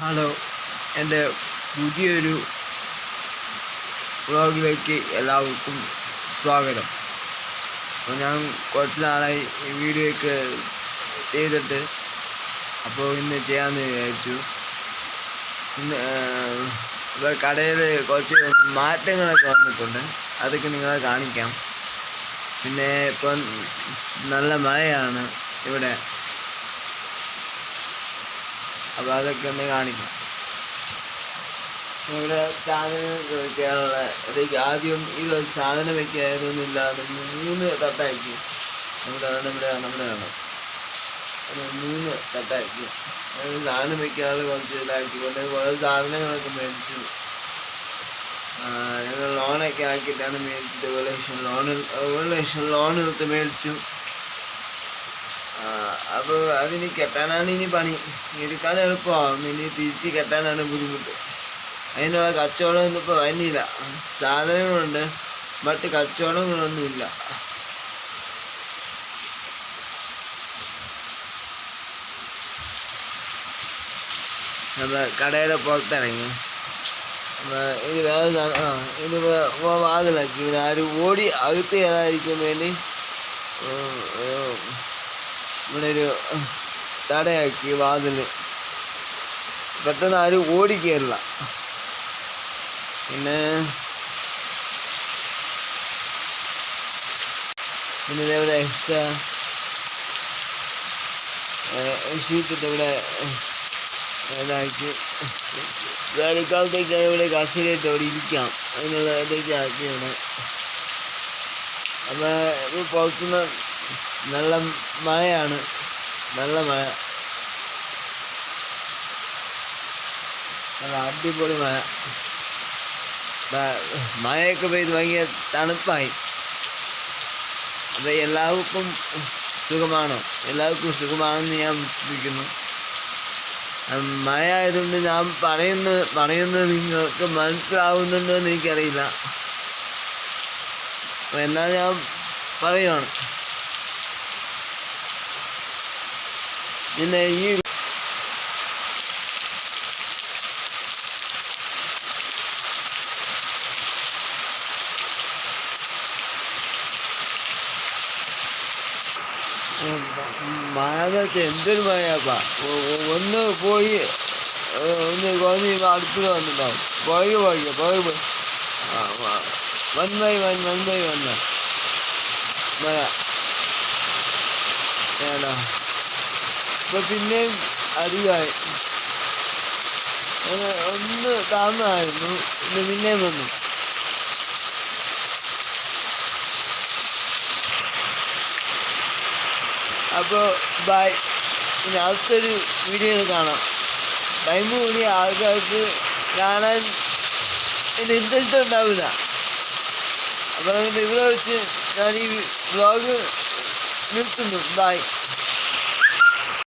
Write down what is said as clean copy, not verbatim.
Hello, എൻ്റെ പുതിയൊരു വ്ളോഗിലേക്ക് എല്ലാവർക്കും സ്വാഗതം. അപ്പോൾ ഞാൻ കുറച്ച് നാളായി ഈ വീഡിയോ ഒക്കെ ചെയ്തിട്ട്, അപ്പോൾ ഇന്ന് ചെയ്യാമെന്ന് വിചാരിച്ചു. ഇന്ന് ഇപ്പോൾ കടയിൽ കുറച്ച് മാറ്റങ്ങളൊക്കെ വന്നിട്ടുണ്ട്, അതൊക്കെ നിങ്ങളെ കാണിക്കാം. പിന്നെ ഇപ്പം നല്ല മഴയാണ് ഇവിടെ, അപ്പോൾ അതൊക്കെ ഒന്ന് കാണിക്കാം. ഇവിടെ സാധനം വയ്ക്കാനുള്ള ആദ്യം ഇത് സാധനം വയ്ക്കാതൊന്നുമില്ലാതെ 3 തട്ടാക്കി നമ്മുടെ കാണാം. 3 തട്ടാക്കി സാധനം വയ്ക്കാതെ കുറച്ച് ഇതാക്കിക്കൊണ്ട് കുറേ സാധനങ്ങളൊക്കെ മേടിച്ചു. ഞങ്ങൾ ലോണൊക്കെ ആക്കിയിട്ടാണ് മേടിച്ചത്. 1 ലക്ഷം ലോൺ എടുത്ത് മേടിച്ചു. അപ്പോൾ അതിന് കെട്ടാനാണ് ഇനി പണി. എടുക്കാൻ എളുപ്പമാകും, ഇനി തിരിച്ച് കെട്ടാനാണ് ബുദ്ധിമുട്ട്. അതിനുള്ള കച്ചവടം ഇന്നിപ്പോൾ വരുന്നില്ല. സാധനങ്ങളുണ്ട്, ബട്ട് കച്ചവടങ്ങളൊന്നുമില്ല. നമ്മൾ കടയുടെ പുറത്തിറങ്ങി ഇത് വേറെ ഇതിപ്പോൾ വാതിലാക്കി. ഇവിടെ ആരും ഓടി അകത്ത് കയറാതിരിക്കാൻ വേണ്ടി ഇവിടെ ഒരു തടയാക്കി വാതിൽ. പെട്ടെന്ന് ആരും ഓടിക്കയറില്ല. പിന്നെ ഇതേവിടെ എക്സ്ട്രാ ഷീറ്റിട്ട് ഇവിടെ ഇതാക്കി വേനൽക്കാലത്തേക്കാണ് ഇവിടെ കർഷകരായിട്ട് അവിടെ ഇരിക്കാം. അതിനുള്ള ഇതൊക്കെ ആക്കിയാണ്. അപ്പോൾ ഇപ്പോൾ പുറത്തുനിന്ന് നല്ല മഴയാണ്, നല്ല മഴ, നല്ല അടിപൊളി മഴ. മഴയൊക്കെ പെയ്ത് ഭയങ്കര തണുപ്പായി. അപ്പോൾ എല്ലാവർക്കും സുഖമാണോ? എല്ലാവർക്കും സുഖമാണെന്ന് ഞാൻ വിശ്വസിക്കുന്നു. മഴ ആയതുകൊണ്ട് ഞാൻ പറയുന്നത് നിങ്ങൾക്ക് മനസ്സിലാവുന്നുണ്ടോ എന്ന് എനിക്കറിയില്ല. എന്നാൽ ഞാൻ പറയുകയാണ്. പിന്നെ ഈ മഴയൊക്കെ എന്തൊരു മഴയാപ്പാ. ഒന്ന് പോയി ഒന്ന് കുറഞ്ഞ് അടുത്തത് വന്നിട്ടുണ്ടാവും. പുറകെ വൺ ബൈ വൺ മഴ. ഇപ്പം പിന്നെയും അധികമായി. ഒന്ന് താഴ്ന്നതായിരുന്നു, പിന്നെ പിന്നെയും വന്നു. അപ്പോൾ ബൈ. ഇനി അടുത്തൊരു വീഡിയോയിൽ കാണാം. ടൈം കൂടി ആൾക്കാർക്ക് കാണാൻ ഇൻട്രസ്റ്റ് ഉണ്ടാവില്ല. അപ്പോൾ നമുക്ക് ഇവിടെ വെച്ച് ഞാൻ ഈ വ്ളോഗ് നിർത്തുന്നു. ബൈ.